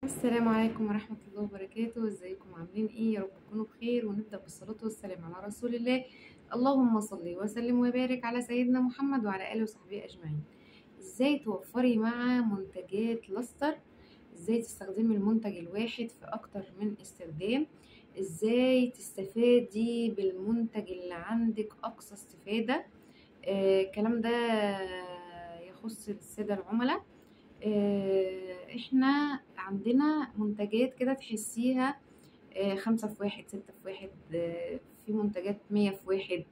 السلام عليكم ورحمة الله وبركاته. ازيكم عاملين ايه؟ يا رب تكونوا بخير، ونبدأ بالصلاة والسلام على رسول الله. اللهم صل وسلم وبارك على سيدنا محمد وعلى آله وصحبه أجمعين. ازاي توفري مع منتجات لاستر؟ ازاي تستخدمي المنتج الواحد في اكتر من استخدام؟ ازاي تستفادي بالمنتج اللي عندك اقصى استفادة؟ الكلام ده يخص السادة العملاء. احنا عندنا منتجات كده تحسيها 5 في 1 6 في 1. في منتجات 100 في 1.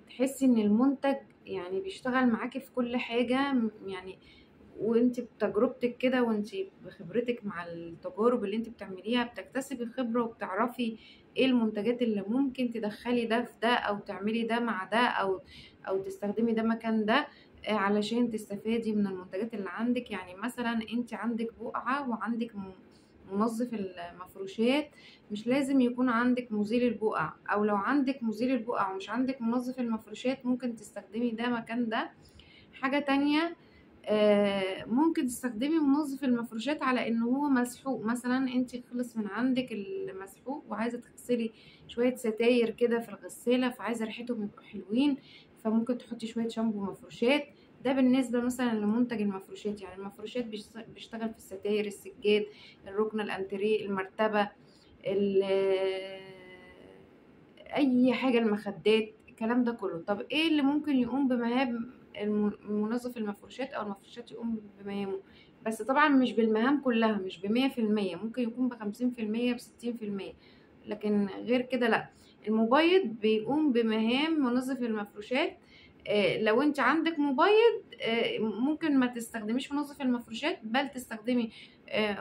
تحسي ان المنتج يعني بيشتغل معاكي في كل حاجة يعني. وانت بتجربتك كده، وانت بخبرتك مع التجارب اللي انت بتعمليها، بتكتسبي خبرة وبتعرفي ايه المنتجات اللي ممكن تدخلي ده في ده، او تعملي ده مع ده، او تستخدمي ده مكان ده علشان تستفادي من المنتجات اللي عندك. يعني مثلا انت عندك بقعة وعندك منظف المفروشات، مش لازم يكون عندك مزيل البقع، او لو عندك مزيل البقع ومش عندك منظف المفروشات ممكن تستخدمي ده مكان ده. حاجة تانية، ممكن تستخدمي منظف المفروشات على انه هو مسحوق. مثلا انت خلص من عندك المسحوق وعايزة تغسلي شوية ستاير كده في الغسالة، فعايزة ريحتهم يبقوا حلوين، فممكن تحطي شوية شامبو مفروشات. ده بالنسبة مثلا لمنتج المفروشات. يعني المفروشات بيشتغل في الستاير، السجاد، الركنة، الانتريه، المرتبة، اي حاجة، المخدات، الكلام ده كله. طب ايه اللي ممكن يقوم بمهام منظف المفروشات او المفروشات يقوم بمهامه؟ بس طبعا مش بالمهام كلها، مش ب100%، ممكن يكون ب50%، ب60%، لكن غير كده لا. المبيض بيقوم بمهام منظف المفروشات. لو انت عندك مبيض ممكن ما تستخدميش منظف المفروشات، بل تستخدمي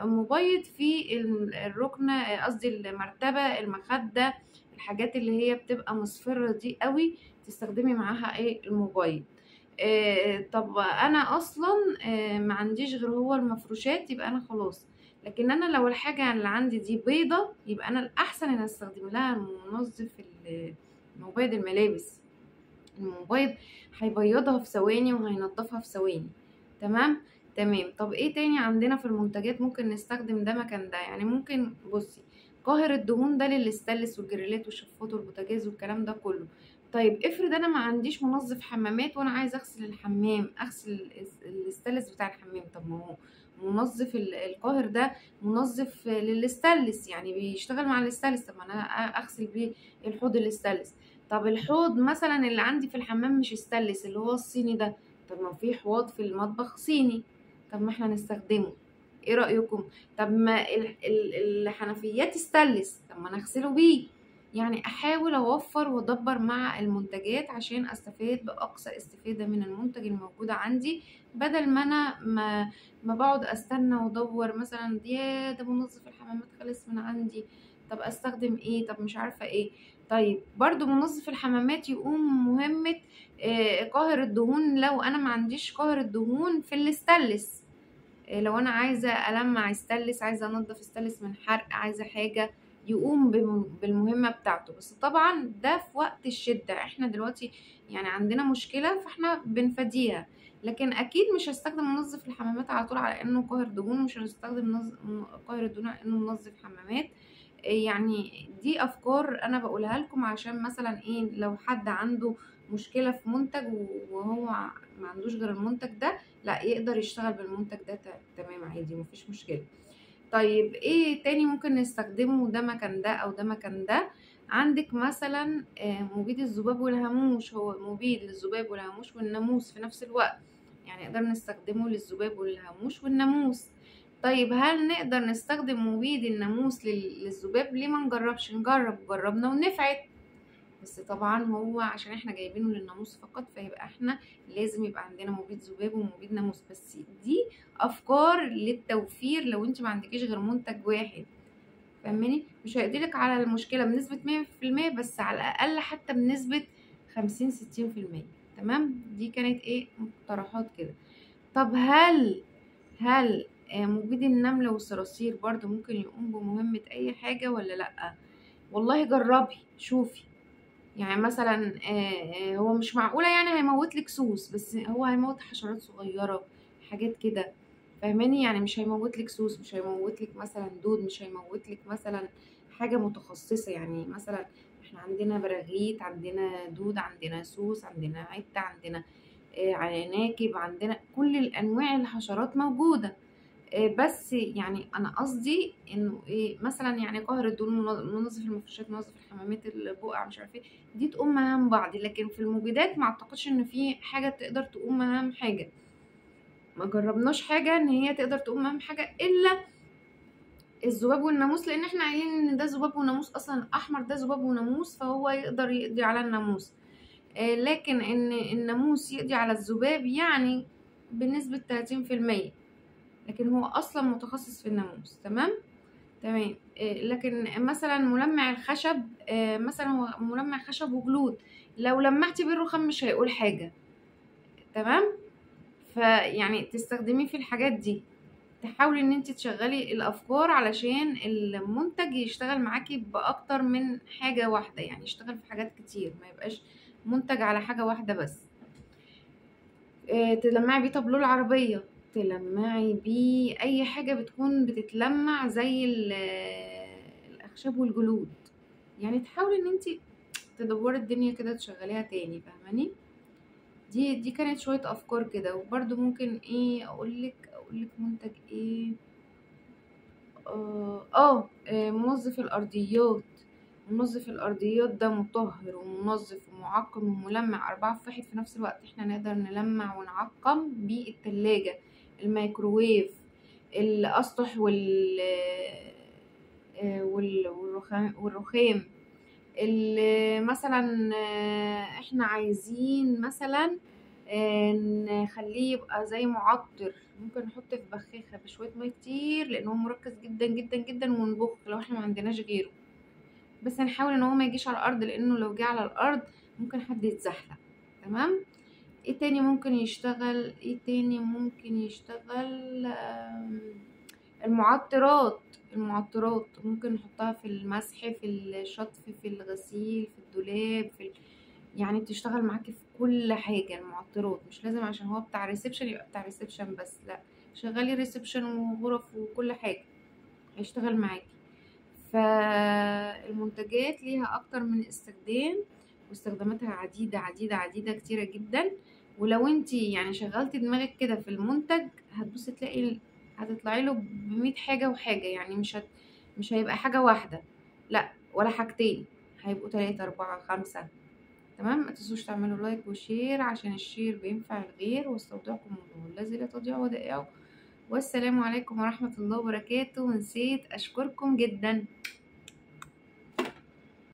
مبيض في الركنة، قصدي المرتبة، المخدة، الحاجات اللي هي بتبقى مصفرة دي قوي، تستخدمي معاها ايه؟ المبيض. طب انا اصلا ما عنديش غير هو المفروشات، يبقى انا خلاص. لكن انا لو الحاجة اللي عندي دي بيضة، يبقى انا الاحسن ان استخدم لها منظف مبيض الملابس. المبيض هيبيضها في ثواني وهينضفها في ثواني. تمام. تمام. طب ايه تاني عندنا في المنتجات ممكن نستخدم ده مكان ده؟ يعني ممكن بصي، قاهر الدهون ده للستانلس والجريلات والشفاط والبوتاجاز والكلام ده كله. طيب افرض انا ما عنديش منظف حمامات وانا عايز اغسل الحمام، اغسل الستانلس بتاع الحمام. طب ما هو منظف القاهر ده منظف للستانلس، يعني بيشتغل مع الستانلس. طب ما انا اغسل بيه الحوض الستانلس. طب الحوض مثلا اللي عندي في الحمام مش استانلس، اللي هو الصيني ده. طب ما في حوض في المطبخ صيني، طب ما احنا نستخدمه. ايه رأيكم؟ طب ما الحنفيات استانلس، طب ما نغسله بيه. يعني احاول اوفر وادبر مع المنتجات عشان استفاد باقصى استفادة من المنتج الموجود عندي، بدل ما انا ما بقعد استنى وادور. مثلا يا ده منظف الحمامات خلص من عندي، طب استخدم ايه؟ طب مش عارفة ايه. طيب برضو منظف الحمامات يقوم مهمة قاهر الدهون. لو انا ما عنديش قاهر الدهون في الاستانلس، لو انا عايزة ألمع استانلس، عايزة انضف استانلس من حرق، عايزة حاجة يقوم بالمهمة بتاعته. بس طبعا ده في وقت الشدة. احنا دلوقتي يعني عندنا مشكلة فاحنا بنفديها، لكن اكيد مش هستخدم منظف الحمامات على طول على انه قاهر دهون، مش هنستخدم قاهر الدهون على انه منظف حمامات. يعني دي افكار انا بقولها لكم عشان مثلا ايه، لو حد عنده مشكلة في منتج وهو ما عندوش غير المنتج ده، لا يقدر يشتغل بالمنتج ده تمام عادي، مفيش مشكلة. طيب ايه تاني ممكن نستخدمه ده مكان ده او ده مكان ده؟ عندك مثلا مبيد الذباب والهاموش. هو مبيد للذباب والهاموش والناموس في نفس الوقت، يعني نقدر نستخدمه للذباب والهاموش والناموس. طيب هل نقدر نستخدم مبيد الناموس للذباب؟ ليه ما نجربش؟ نجرب، جربنا ونفعت. بس طبعا هو عشان احنا جايبينه للناموس فقط، فيبقى احنا لازم يبقى عندنا مبيد ذباب ومبيد ناموس. بس دي افكار للتوفير لو انت ما عندكيش غير منتج واحد. فاهماني؟ مش هيقضيلك على المشكلة بنسبة 100%، بس على الاقل حتى بنسبة 50 60%. تمام. دي كانت ايه؟ مقترحات كده. طب هل مبيد النمل والصراصير برضو ممكن يقوم بمهمة اي حاجة ولا لأ؟ والله جربي شوفي. يعني مثلا هو مش معقولة يعني هيموت لك سوس، بس هو هيموت حشرات صغيرة، حاجات كده. فاهماني؟ يعني مش هيموت لك سوس، مش هيموت لك مثلا دود، مش هيموت لك مثلا حاجة متخصصة. يعني مثلا احنا عندنا براغيث، عندنا دود، عندنا سوس، عندنا عتة، عندنا عناكب، عندنا كل الانواع الحشرات موجودة. بس يعني انا قصدي انه ايه، مثلا يعني قهر الدول، منظف المفروشات، منظف الحمامات، البقع، مش عارفه ايه، دي تقوم مهام بعض. لكن في المبيدات ما اعتقدش ان في حاجه تقدر تقوم مهام حاجه. ما جربناش حاجه ان هي تقدر تقوم مهام حاجه الا الذباب والناموس، لان احنا قايلين ان ده ذباب وناموس اصلا، الاحمر ده ذباب وناموس، فهو يقدر يقضي على الناموس. لكن ان الناموس يقضي على الذباب يعني بنسبه 30%، لكن هو اصلا متخصص في الناموس. تمام. تمام. لكن مثلا ملمع الخشب، مثلا هو ملمع خشب وجلود، لو لمعتي بيه الرخام مش هيقول حاجة. تمام. فيعني تستخدميه في الحاجات دي، تحاولي ان انت تشغلي الافكار علشان المنتج يشتغل معاكي باكتر من حاجة واحدة، يعني يشتغل في حاجات كتير، ما يبقاش منتج على حاجة واحدة بس. تلمعي بيه طابلوه العربية، تلمعي بيه اي حاجة بتكون بتتلمع زي الاخشاب والجلود. يعني تحاولي ان انت تدوري الدنيا كده تشغليها تاني. فاهماني؟ دي كانت شوية افكار كده. وبرده ممكن ايه اقولك منتج ايه. منظف الارضيات. منظف الارضيات ده مطهر ومنظف ومعقم وملمع 4 في 1 في نفس الوقت. احنا نقدر نلمع ونعقم بالتلاجة، الميكروويف، الاسطح والرخام. اللي مثلا احنا عايزين مثلا نخليه يبقى زي معطر، ممكن نحط في بخاخة بشوية مية كتير لان هو مركز جدا جدا جدا، ونبخ لو احنا ما عندناش غيره. بس نحاول ان هو ما يجيش على الارض، لانه لو جه على الارض ممكن حد يتزحلق. تمام. ايه تاني ممكن يشتغل؟ المعطرات. المعطرات ممكن نحطها في المسح، في الشطف، في الغسيل، في الدولاب، يعني بتشتغل معاكي في كل حاجة. المعطرات مش لازم عشان هو بتاع ريسبشن يبقى بتاع ريسبشن بس، لا، شغالي ريسبشن وغرف وكل حاجة هيشتغل معاكي. فالمنتجات ليها اكتر من استخدام، واستخداماتها عديدة عديدة عديدة كتيرة جدا. ولو انتي يعني شغلتي دماغك كده في المنتج، هتبصي تلاقي هتطلعي له ب100 حاجة وحاجة. يعني مش هيبقى حاجة واحدة، لا، ولا حاجتين، هيبقوا 3 4 5. تمام. ما تنسوش تعملوا لايك وشير عشان الشير بينفع الغير. واستودعكم الله الذي لا تضيع ودائعه. والسلام عليكم ورحمة الله وبركاته. ونسيت أشكركم جدا.